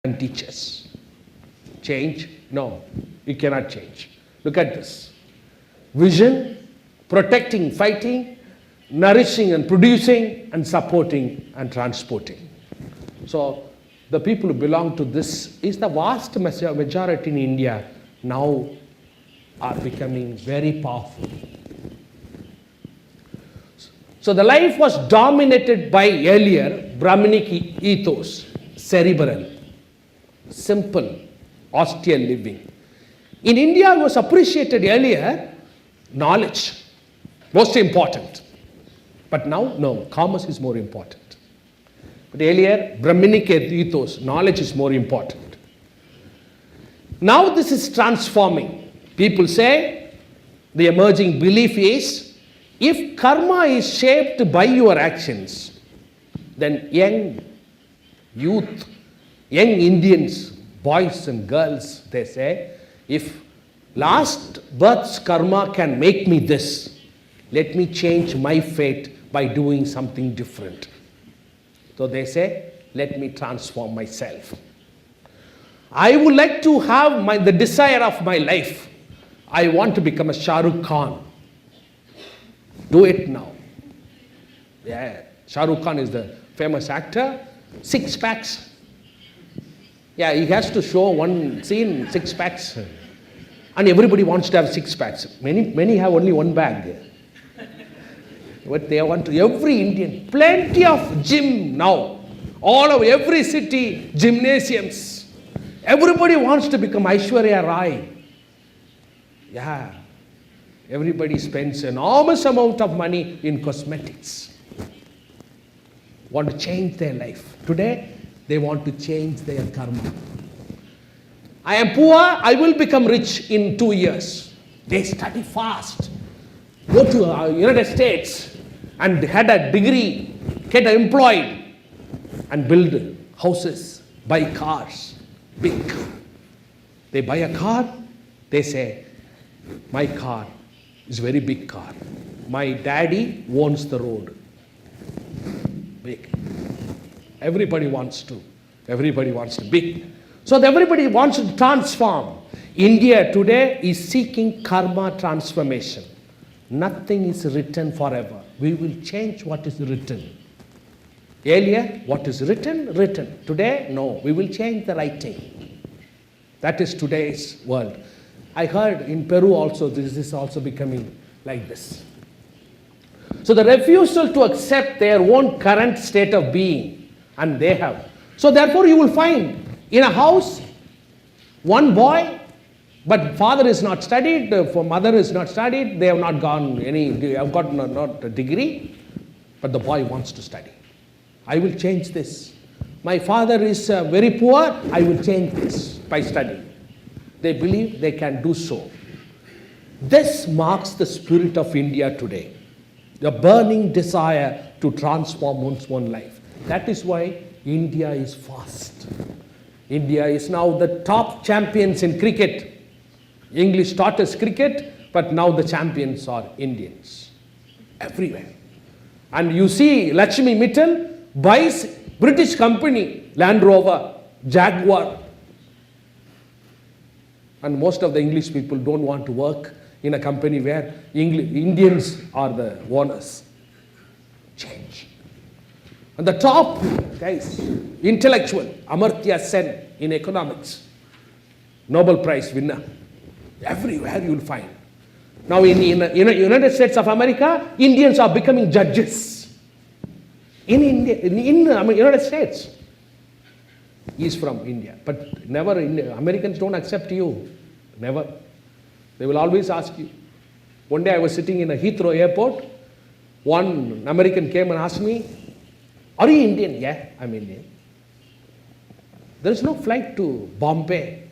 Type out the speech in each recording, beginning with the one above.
and teach us. Change? No, you cannot change. Look at this. Vision, protecting, fighting, nourishing and producing, and supporting and transporting. So the people who belong to this is the vast majority in India now are becoming very powerful. So the life was dominated by earlier Brahminic ethos, cerebral, simple, austere living. In India, it was appreciated earlier, knowledge, most important. But now, no, commerce is more important. But earlier, Brahminic ethos, knowledge is more important. Now this is transforming. People say, the emerging belief is, if karma is shaped by your actions, then young youth, young Indians, boys and girls, they say, if last birth's karma can make me this, let me change my fate by doing something different. So they say, let me transform myself. I would like to have the desire of my life. I want to become a Shah Rukh Khan. Do it now. Yeah, Shah Rukh Khan is the famous actor. 6 packs. Yeah, he has to show one scene, 6 packs. And everybody wants to have 6 packs. Many have only 1 bag. But they want to, every Indian, plenty of gym now. All over every city, gymnasiums. Everybody wants to become Aishwarya Rai. Yeah. Everybody spends enormous amount of money in cosmetics. Want to change their life. Today, they want to change their karma. I am poor, I will become rich in 2 years. They study fast. Go to United States and had a degree, get employed and build houses, buy cars, big car. They buy a car, they say, my car is a very big car. My daddy owns the road. Big. Everybody wants to. Big. So everybody wants to transform. India today is seeking karma transformation. Nothing is written forever. We will change what is written. Earlier, what is written, written. Today, no. We will change the writing. That is today's world. I heard in Peru also, this is also becoming like this. So the refusal to accept their own current state of being, and they have. So therefore you will find in a house, one boy, but father is not studied, mother is not studied, they have not gone not a degree, but the boy wants to study. I will change this. My father is very poor, I will change this by studying. They believe they can do so. This marks the spirit of India today. The burning desire to transform one's own life. That is why India is fast. India is now the top champions in cricket. English taught us cricket, but now the champions are Indians. Everywhere. And you see Lakshmi Mittal buys British company, Land Rover, Jaguar. And most of the English people don't want to work in a company where Indians are the owners. Change. And the top guys, intellectual, Amartya Sen in economics, Nobel Prize winner. Everywhere you will find. Now in United States of America, Indians are becoming judges. In United States. He is from India. But never, Americans don't accept you. Never. They will always ask you. One day I was sitting in a Heathrow airport. One American came and asked me, are you Indian? Yeah, I'm Indian. There is no flight to Bombay.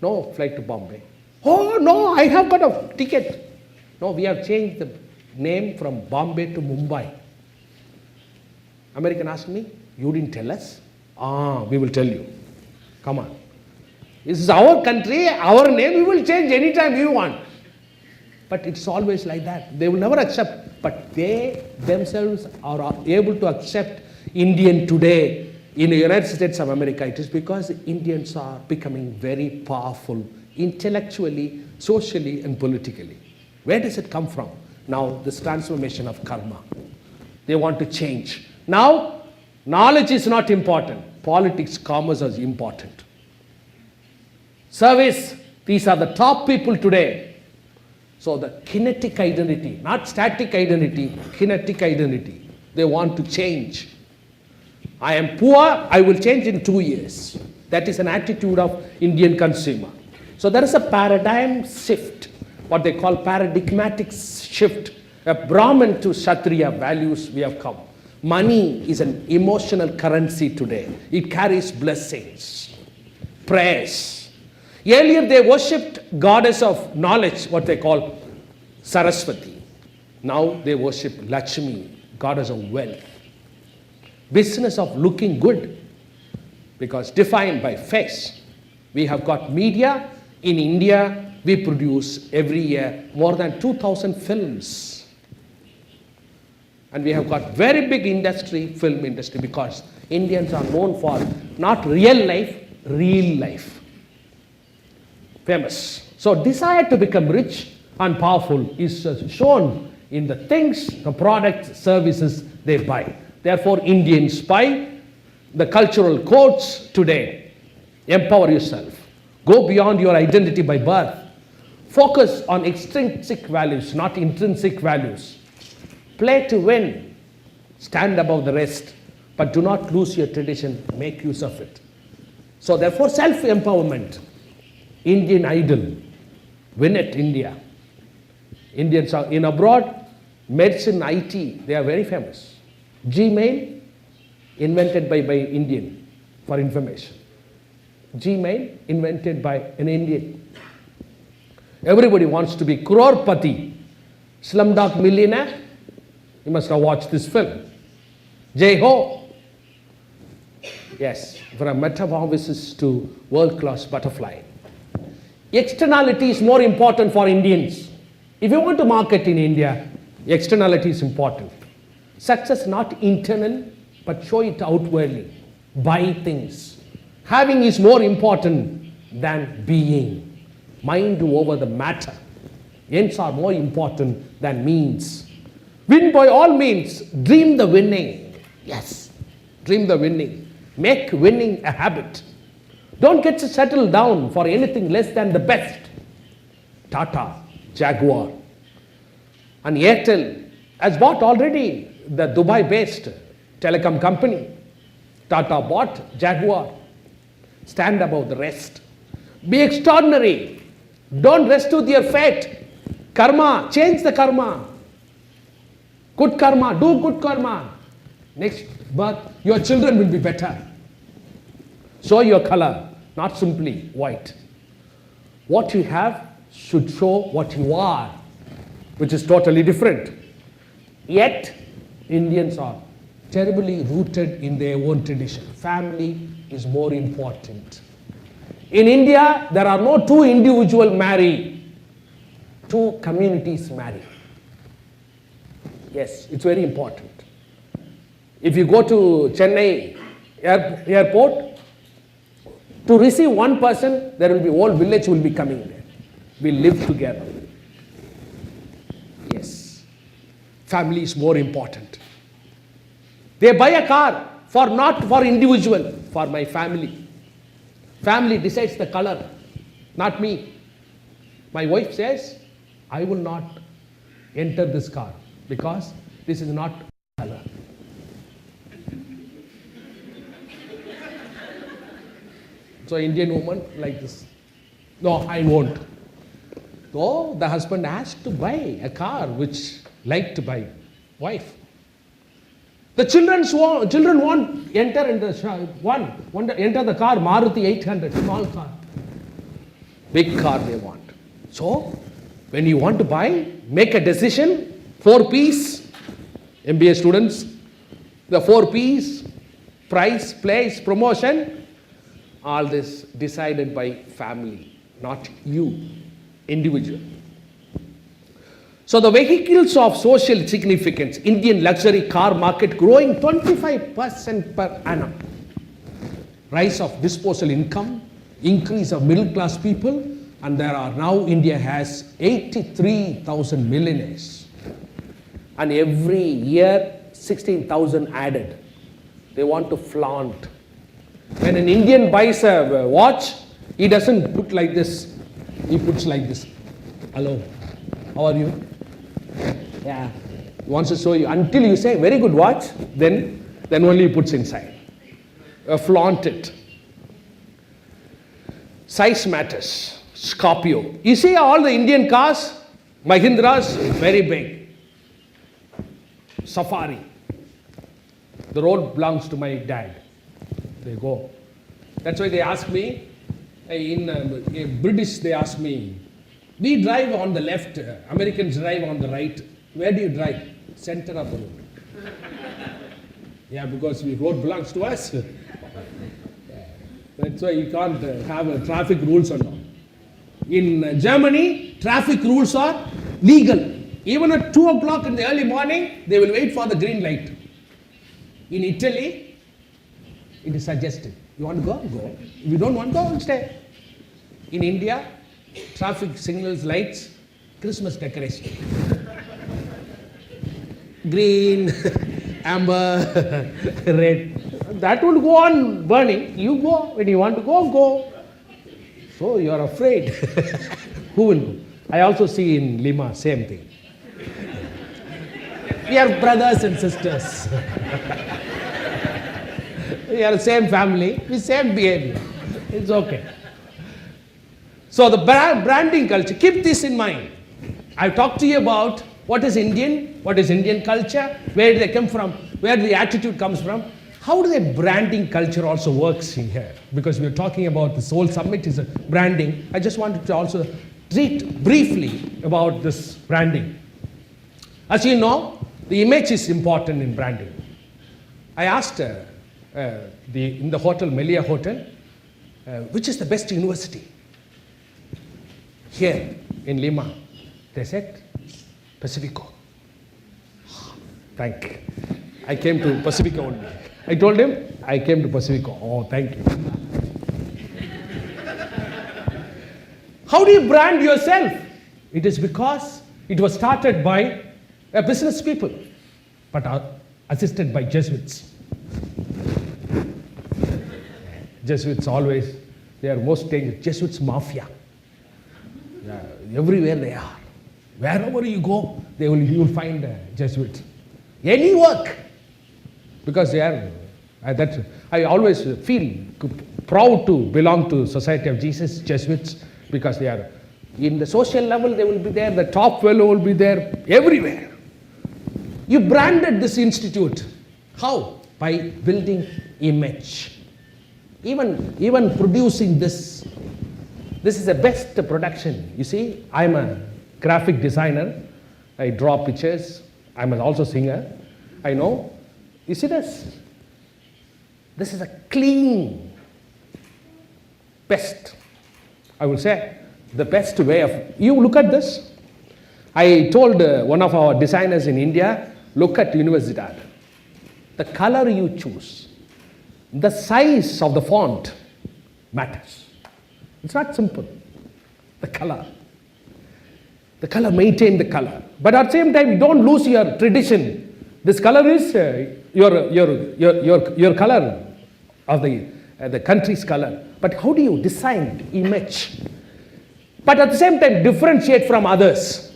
No flight to Bombay. Oh, no, I have got a ticket. No, we have changed the name from Bombay to Mumbai. American asked me, you didn't tell us? We will tell you. Come on. This is our country, our name, we will change anytime we want. But it's always like that. They will never accept. But they themselves are able to accept Indian today In the United States of America, it is because Indians are becoming very powerful intellectually, socially, and politically. Where does it come from? Now, this transformation of karma. They want to change. Now, knowledge is not important. Politics, commerce is important. Service, these are the top people today. So the kinetic identity, not static identity, kinetic identity. They want to change. I am poor, I will change in 2 years. That is an attitude of Indian consumer. So there is a paradigm shift, what they call paradigmatic shift. A Brahmin to Kshatriya values we have come. Money is an emotional currency today. It carries blessings, prayers. Earlier they worshipped goddess of knowledge, what they call Saraswati. Now they worship Lakshmi, goddess of wealth. Business of looking good, because defined by face. We have got media. In India, we produce every year more than 2,000 films. And we have got very big industry, film industry, because Indians are known for not real life, real life. Famous. So desire to become rich and powerful is shown in the things, the products, services they buy. Therefore, Indians buy the cultural codes today. Empower yourself. Go beyond your identity by birth. Focus on extrinsic values, not intrinsic values. Play to win. Stand above the rest. But do not lose your tradition. Make use of it. So therefore, self-empowerment. Indian Idol. Win it, India. Indians are in abroad. Medicine, IT, they are very famous. Gmail, invented by Indian for information. Gmail, invented by an Indian. Everybody wants to be crorepati. Slumdog Millionaire, you must have watched this film. Jai Ho. Yes, from metamorphosis to world-class butterfly. Externality is more important for Indians. If you want to market in India, externality is important. Success not internal, but show it outwardly. Buy things. Having is more important than being. Mind over the matter. Ends are more important than means. Win by all means. Dream the winning. Yes, dream the winning. Make winning a habit. Don't get settled down for anything less than the best. Tata, Jaguar, and Airtel has bought already the Dubai-based telecom company. Tata bought Jaguar. Stand above the rest. Be extraordinary. Don't rest with your fate. Karma, change the karma. Good karma, do good karma. Next birth, your children will be better. Show your color, not simply white. What you have should show what you are, which is totally different. Yet, Indians are terribly rooted in their own tradition. Family is more important. In India, there are no two individuals marry. Two communities marry. Yes, it's very important. If you go to Chennai airport, to receive one person, there will be whole village will be coming there. We live together. Yes. Family is more important. They buy a car for not for individual, for my family. Family decides the color, not me. My wife says, I will not enter this car because this is not color. So Indian woman like this. No, I won't. So the husband has to buy a car which like to buy. Wife. The children won't enter in the enter the car, Maruti 800, small car. Big car they want. So, when you want to buy, make a decision, 4 P's, MBA students, the 4 P's, price, place, promotion, all this decided by family, not you, individual. So the vehicles of social significance, Indian luxury car market growing 25% per annum. rise of disposable income, increase of middle class people, and there are now India has 83,000 millionaires. And every year 16,000 added. They want to flaunt. When an Indian buys a watch, he doesn't put like this. He puts like this. Hello, how are you? Yeah. He wants to show you. Until you say, very good watch, then only he puts inside. Flaunt it. Size matters. Scorpio. You see all the Indian cars, Mahindras, very big. Safari. The road belongs to my dad. They go. That's why they ask me, in British they ask me, we drive on the left, Americans drive on the right. Where do you drive? Center of the road. Yeah, because the road belongs to us. That's why you can't have traffic rules or not. In Germany, traffic rules are legal. Even at 2 o'clock in the early morning, they will wait for the green light. In Italy, it is suggested. You want to go? Go. If you don't want to go, stay. In India, traffic signals, lights, Christmas decoration. Green, amber, red. That will go on burning. You go. When you want to go, go. So you are afraid. Who will go? I also see in Lima, same thing. We are brothers and sisters. We are the same family, with same behavior. It's okay. So the branding culture, keep this in mind. I've talked to you about what is Indian culture, where do they come from, where the attitude comes from. How do the branding culture also works in here? Because we're talking about this whole summit is a branding. I just wanted to also treat briefly about this branding. As you know, the image is important in branding. I asked in the hotel, Melia Hotel, which is the best university here in Lima? They said, Pacífico. Thank you. I came to Pacífico only. I told him, I came to Pacífico. Oh, thank you. How do you brand yourself? It is because it was started by business people, but are assisted by Jesuits. Jesuits always, they are most dangerous. Jesuits mafia. Everywhere they are. Wherever you go, you will find Jesuits. Any work. Because they are, I always feel proud to belong to Society of Jesus, Jesuits, because they are, in the social level they will be there, the top fellow will be there, everywhere. You branded this institute. How? By building image. Even producing this. This is the best production. You see, I'm a graphic designer. I draw pictures. I'm also a singer. I know. You see this? This is a clean, best, I will say, the best way of, you look at this. I told one of our designers in India, look at Universidad. The color you choose, the size of the font matters. It's not simple. The color. The color, maintain the color. But at the same time, you don't lose your tradition. This color is your color of the country's color. But how do you design image? But at the same time, differentiate from others.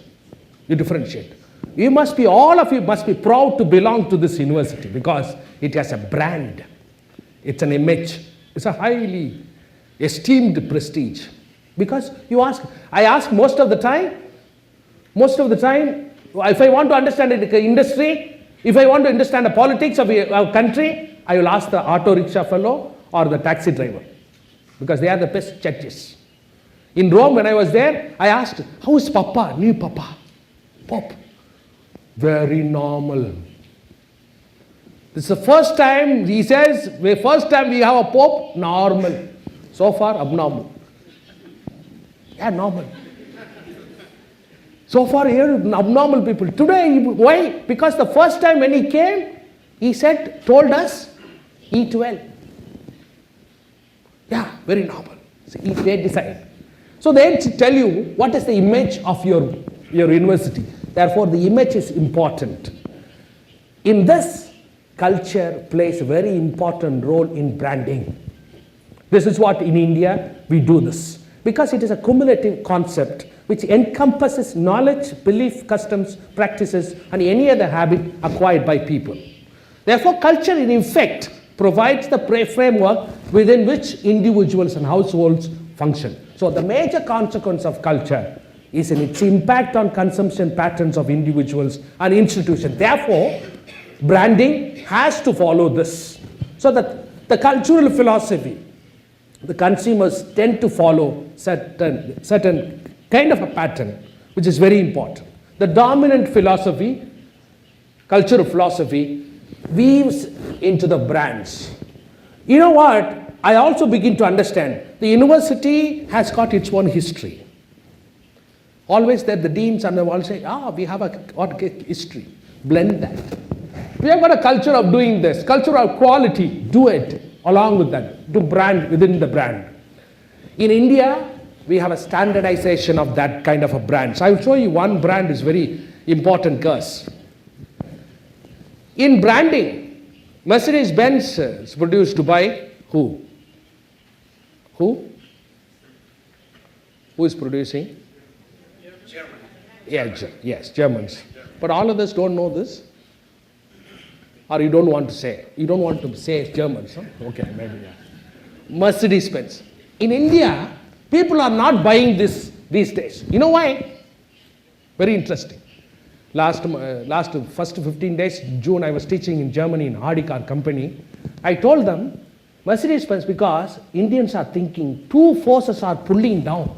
You differentiate. You must be, all of you must be proud to belong to this university because it has a brand. It's an image. It's a highly esteemed prestige. Because I ask most of the time, if I want to understand the industry, if I want to understand the politics of our country, I will ask the auto rickshaw fellow or the taxi driver. Because they are the best judges. In Rome, when I was there, I asked, how is Papa, new Papa? Pope. Very normal. This is the first time, he says, first time we have a Pope, normal. So far, abnormal. Yeah, normal. So far, here, abnormal people. Today, why? Because the first time when he came, he told us, eat well. Yeah, very normal. See, they decide. So they tell you what is the image of your university. Therefore, the image is important. In this, culture plays a very important role in branding. This is what in India we do this. Because it is a cumulative concept which encompasses knowledge, belief, customs, practices, and any other habit acquired by people. Therefore, culture in effect provides the framework within which individuals and households function. So the major consequence of culture is in its impact on consumption patterns of individuals and institutions. Therefore, branding has to follow this. So that the cultural philosophy, the consumers tend to follow certain kind of a pattern, which is very important. The dominant philosophy, cultural philosophy, weaves into the brands. You know what? I also begin to understand the university has got its own history. Always that the deans and they all say, we have a history. Blend that. We have got a culture of doing this, culture of quality, do it along with that, do brand within the brand. In India, we have a standardization of that kind of a brand. So I will show you one brand is very important curse. In branding, Mercedes-Benz is produced by who? Who? Who is producing? Germany. Yeah, yes, Germans. But all of us don't know this. Or you don't want to say. You don't want to say Germans, huh? Okay, maybe, yeah. Mercedes-Benz. In India, people are not buying this these days. You know why? Very interesting. First 15 days, June, I was teaching in Germany in Audi car company. I told them, Mercedes-Benz, because Indians are thinking two forces are pulling down.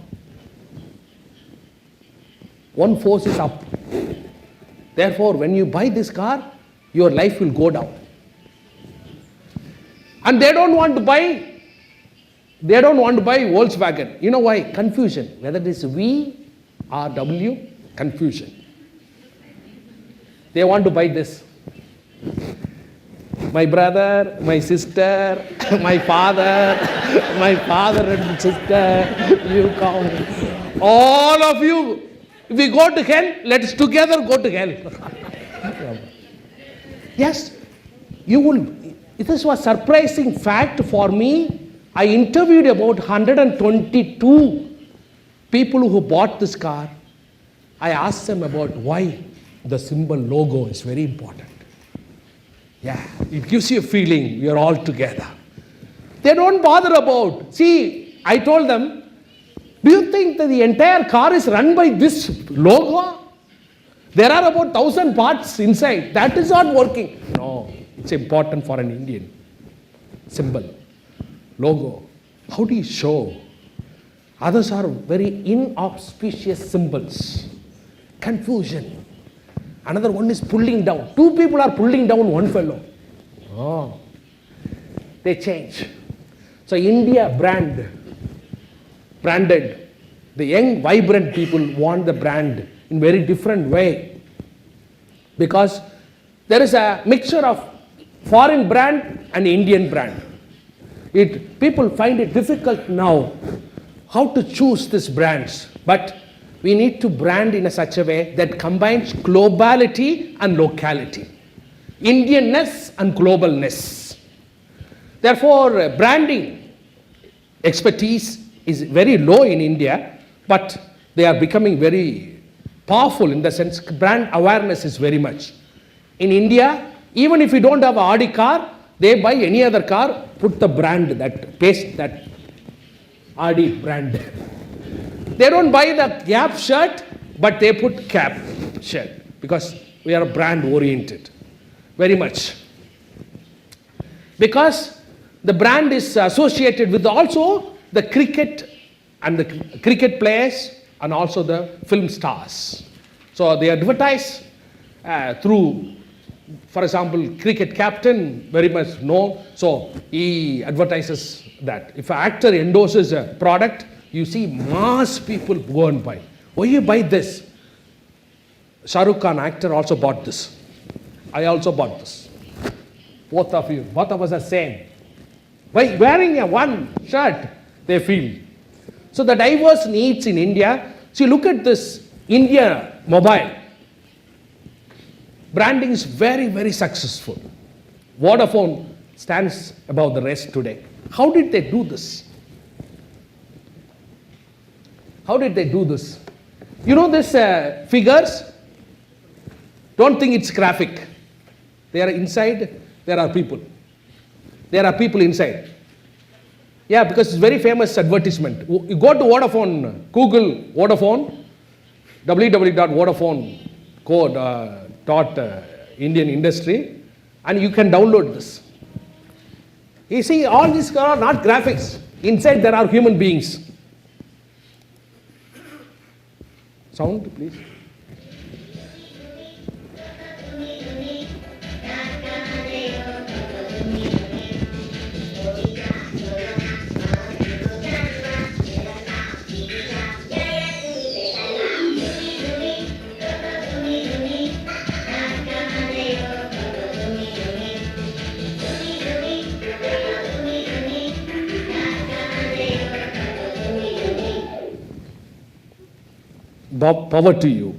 One force is up. Therefore, when you buy this car, your life will go down. And they don't want to buy Volkswagen. You know why? Confusion. Whether it is V or W, confusion. They want to buy this. My brother, my sister, my father and sister, you come. All of you, if we go to hell, let's together go to hell. Yes, you will. This was a surprising fact for me. I interviewed about 122 people who bought this car. I asked them about why the symbol logo is very important. Yeah, it gives you a feeling you're all together. They don't bother about. See, I told them, do you think that the entire car is run by this logo? There are about 1,000 parts inside. That is not working. No, it's important for an Indian. Symbol, logo. How do you show? Others are very inauspicious symbols. Confusion. Another one is pulling down. Two people are pulling down one fellow. Oh, they change. So India branded. The young, vibrant people want the brand in very different way. Because there is a mixture of foreign brand and Indian brand. People find it difficult now how to choose these brands. But we need to brand in such a way that combines globality and locality, Indianness and globalness. Therefore, branding expertise is very low in India, but they are becoming very powerful in the sense brand awareness is very much. In India, even if you don't have an Audi car, they buy any other car, put the brand, paste that Audi brand. They don't buy the Gap shirt, but they put Cap shirt because we are brand oriented, very much. Because the brand is associated with also the cricket and the cricket players and also the film stars. So they advertise through, for example, cricket captain, very much known, so he advertises that. If an actor endorses a product, you see mass people go and buy. Why you buy this? Shah Rukh Khan actor also bought this. I also bought this. Both of us are same. By wearing a one shirt, they feel. So the diverse needs in India. See, look at this India Mobile. Branding is very, very successful. Vodafone stands above the rest today. How did they do this? How did they do this? You know this figures? Don't think it's graphic. They are inside, there are people. There are people inside. Yeah, because it's very famous advertisement. You go to Vodafone, Google Vodafone, www.vodafone.co.Indian industry, and you can download this. You see, all these are not graphics. Inside there are human beings. Sound, please. Power to you.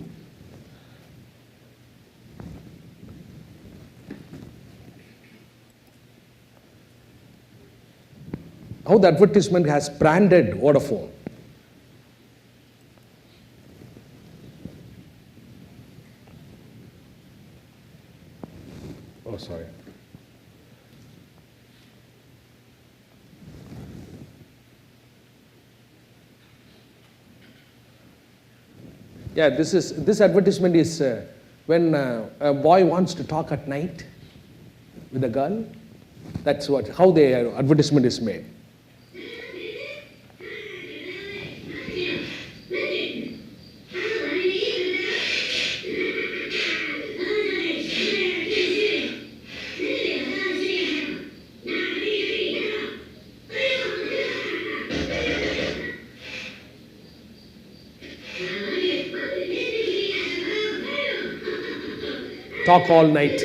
How the advertisement has branded Vodafone. Oh, sorry. Yeah, this advertisement is when a boy wants to talk at night with a girl. That's how the advertisement is made. Talk all night.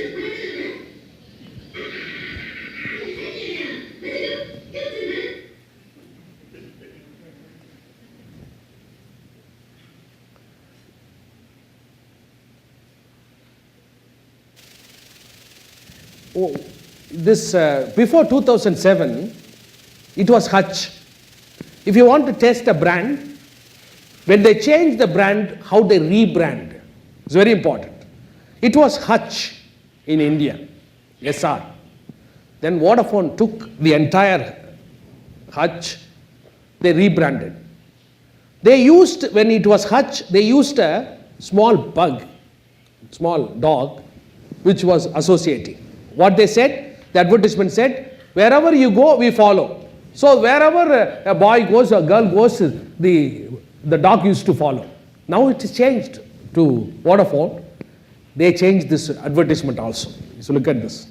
Oh, this before 2007, it was Hutch. If you want to test a brand, when they change the brand, how they rebrand, it's very important. It was Hutch in India, SR. Then Vodafone took the entire Hutch, they rebranded. They used, when it was Hutch, they used a small bug, small dog, which was associating. What they said, the advertisement said, wherever you go, we follow. So wherever a boy goes, a girl goes, the dog used to follow. Now it is changed to Vodafone. They changed this advertisement also. So look at this.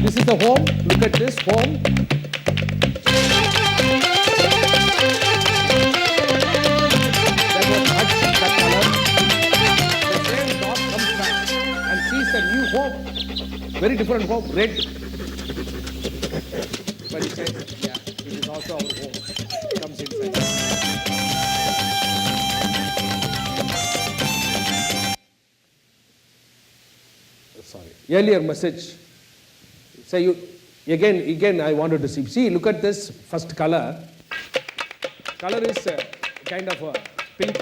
This is the home. Look at this home. That was that color. The same dog comes back and sees a new home. Very different home, red. But he says, yeah, it is also our home. It comes inside. Sorry. Earlier message. So you again I wanted to see. See, look at this first color. Color is kind of a pink.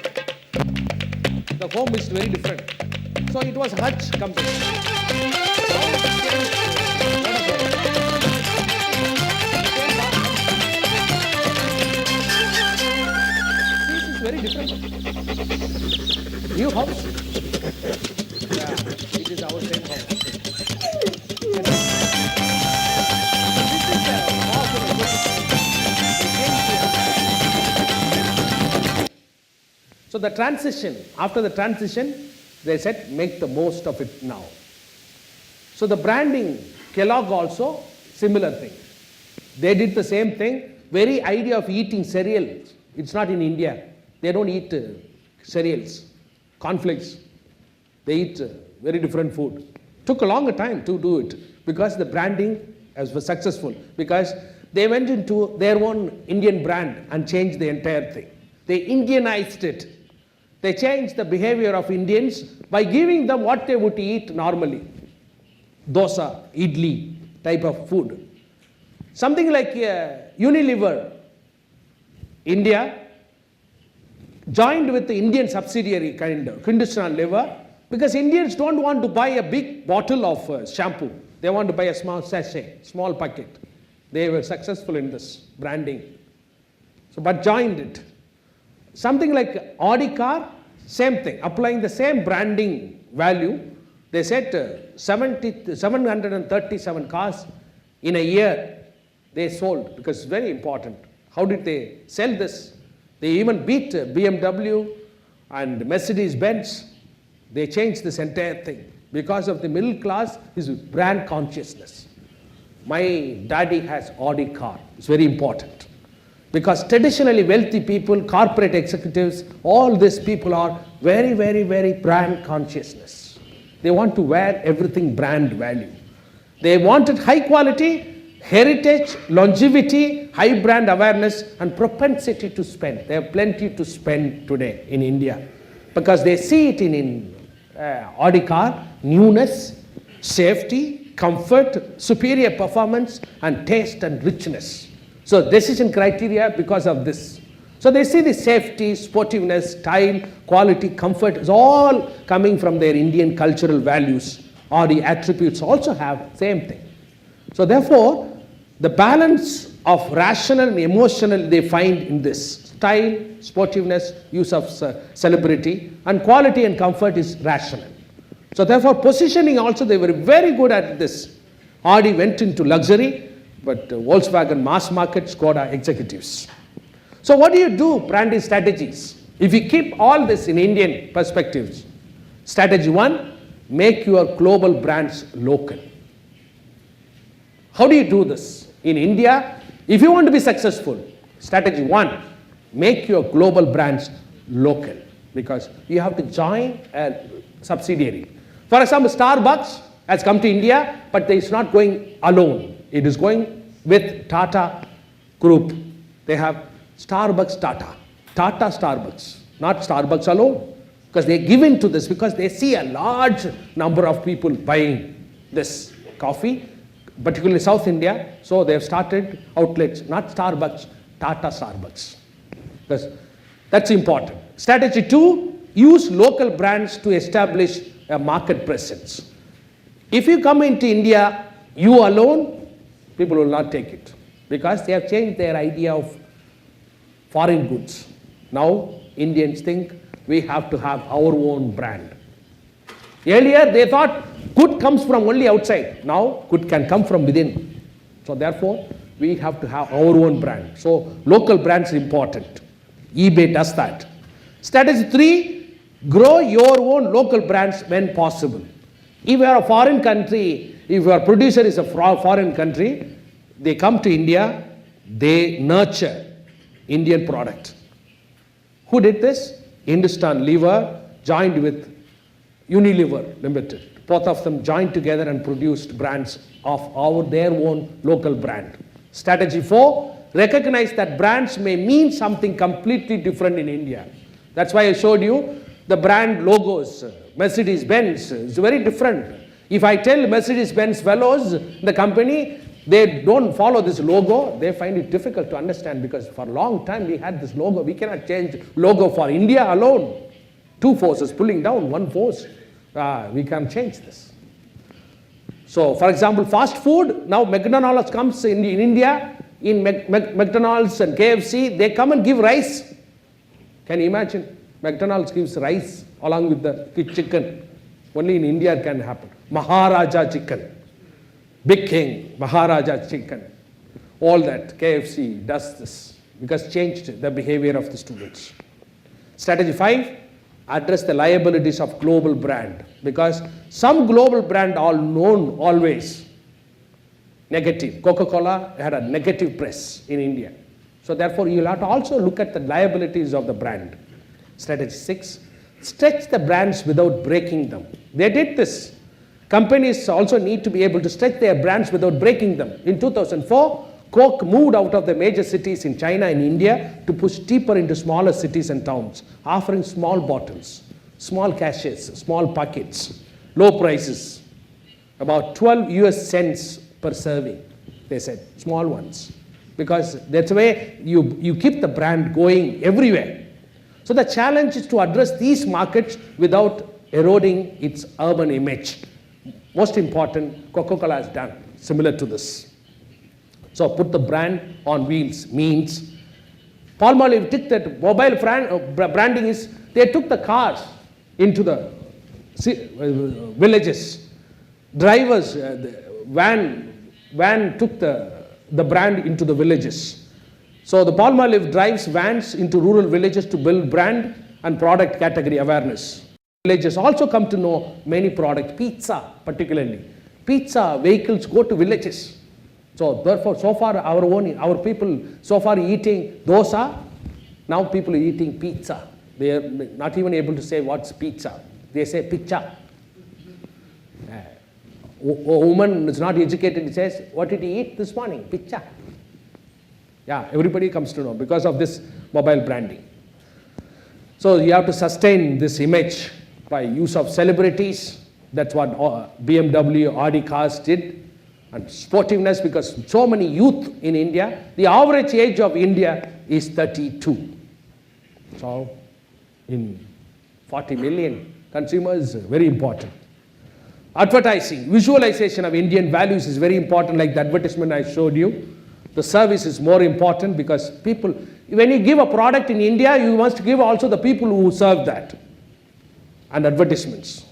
The home is very different. So it was Hutch company. This is very different. New house. Yeah, it is our same house. So the transition, after the transition, they said make the most of it now. So the branding, Kellogg also, similar thing. They did the same thing. Very idea of eating cereals, it's not in India. They don't eat cereals, cornflakes. They eat very different food. Took a longer time to do it because the branding was successful, because they went into their own Indian brand and changed the entire thing. They Indianized it. They changed the behavior of Indians by giving them what they would eat normally. Dosa, idli type of food. Something like Unilever, India, joined with the Indian subsidiary kind of, Hindustan Lever, because Indians don't want to buy a big bottle of shampoo. They want to buy a small sachet, small packet. They were successful in this branding. So, but joined it. Something like Audi car, same thing, applying the same branding value. They said 737 cars in a year they sold, because it's very important. How did they sell this? They even beat BMW and Mercedes-Benz. They changed this entire thing because of the middle class is brand consciousness. My daddy has Audi car. It's very important. Because traditionally wealthy people, corporate executives, all these people are very, very, very brand consciousness. They want to wear everything brand value. They wanted high quality, heritage, longevity, high brand awareness, and propensity to spend. They have plenty to spend today in India because they see it in Audi car, newness, safety, comfort, superior performance, and taste and richness. So decision criteria because of this. So they see the safety, sportiveness, style, quality, comfort is all coming from their Indian cultural values, or the attributes also have same thing. So therefore, the balance of rational and emotional they find in this. Style, sportiveness, use of celebrity, and quality and comfort is rational. So therefore, positioning also they were very good at this. Audi went into luxury, but Volkswagen mass market, Skoda executives. So what do you do, branding strategies? If you keep all this in Indian perspectives, strategy 1, make your global brands local. How do you do this? In India, if you want to be successful, strategy 1, make your global brands local, because you have to join a subsidiary. For example, Starbucks has come to India, but it's not going alone. It is going with Tata Group. They have Starbucks Tata. Tata Starbucks, not Starbucks alone. Because they give in to this, because they see a large number of people buying this coffee, particularly South India. So they have started outlets, not Starbucks, Tata Starbucks. Because that's important. Strategy 2, use local brands to establish a market presence. If you come into India, you alone, people will not take it, because they have changed their idea of foreign goods. Now, Indians think we have to have our own brand. Earlier, they thought good comes from only outside. Now, good can come from within. So therefore, we have to have our own brand. So local brands are important. eBay does that. Strategy 3, grow your own local brands when possible. If you are a foreign country, if your producer is a foreign country, they come to India, they nurture Indian product. Who did this? Hindustan Lever joined with Unilever Limited. Both of them joined together and produced brands of their own local brand. Strategy 4, recognize that brands may mean something completely different in India. That's why I showed you the brand logos. Mercedes-Benz is very different. If I tell Mercedes-Benz fellows, the company, they don't follow this logo, they find it difficult to understand, because for a long time we had this logo. We cannot change logo for India alone. Two forces pulling down one force. We can't change this. So, for example, fast food, now McDonald's comes in India, in McDonald's and KFC, they come and give rice. Can you imagine? McDonald's gives rice along with the chicken. Only in India it can happen. Maharaja chicken. Big King, Maharaja chicken. All that, KFC does this because changed the behavior of the students. Strategy 5, address the liabilities of global brand, because some global brand are known always negative. Coca-Cola had a negative press in India. So therefore you will have to also look at the liabilities of the brand. Strategy 6, stretch the brands without breaking them. They did this. Companies also need to be able to stretch their brands without breaking them. In 2004, Coke moved out of the major cities in China and India to push deeper into smaller cities and towns, offering small bottles, small sachets, small packets, low prices, about 12 US cents per serving, they said, small ones. Because that's the way you keep the brand going everywhere. So the challenge is to address these markets without eroding its urban image. Most important, Coca-Cola has done similar to this. So put the brand on wheels means Palmolive took that mobile branding is, they took the cars into the villages. Drivers, van took the brand into the villages. So the Palmolive drives vans into rural villages to build brand and product category awareness. Villages also come to know many products, pizza particularly. Pizza vehicles go to villages. So therefore, so far our people so far eating dosa, now people are eating pizza. They are not even able to say what's pizza. They say pizza. A woman is not educated, says, what did he eat this morning? Pizza. Yeah, everybody comes to know because of this mobile branding. So you have to sustain this image by use of celebrities. That's what BMW, Audi cars did. And sportiveness, because so many youth in India, the average age of India is 32. So in 40 million consumers, very important. Advertising, visualization of Indian values is very important, like the advertisement I showed you. The service is more important because people, when you give a product in India, you must give also the people who serve that. And advertisements.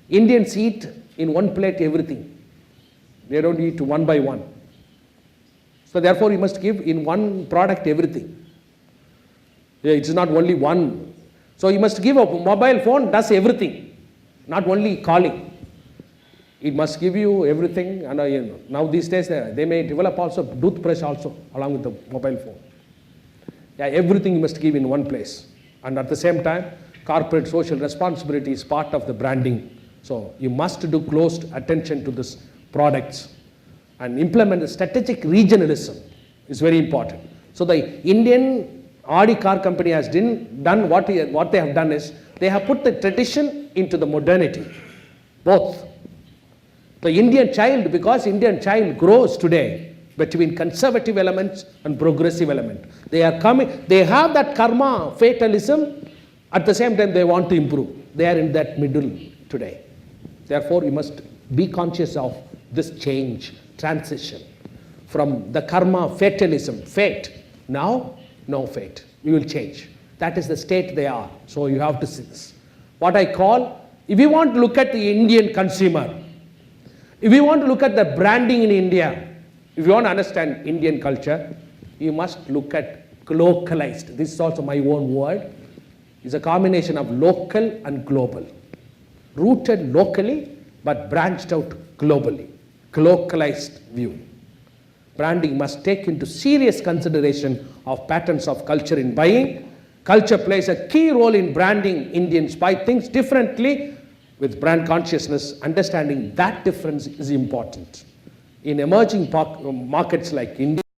Indians eat in one plate everything. They don't eat one by one. So therefore, you must give in one product everything. It's not only one. So you must give a mobile phone, does everything, not only calling. It must give you everything. And now these days, they may develop also toothbrush also along with the mobile phone. Yeah, everything you must give in one place. And at the same time, corporate social responsibility is part of the branding. So you must do close attention to this products and implement the strategic regionalism is very important. So the Indian Audi car company has done what they have done is they have put the tradition into the modernity, both. The Indian child, because Indian child grows today between conservative elements and progressive element. They are coming, they have that karma, fatalism, at the same time they want to improve. They are in that middle today. Therefore, you must be conscious of this change, transition from the karma, fatalism, fate. Now, no fate. We will change. That is the state they are. So you have to see this. What I call, if you want to look at the Indian consumer, if you want to look at the branding in India, if you want to understand Indian culture, you must look at localized. This is also my own word. It's a combination of local and global. Rooted locally, but branched out globally. Localized view. Branding must take into serious consideration of patterns of culture in buying. Culture plays a key role in branding. Indians buy things differently with brand consciousness. Understanding that difference is important. In emerging markets like India,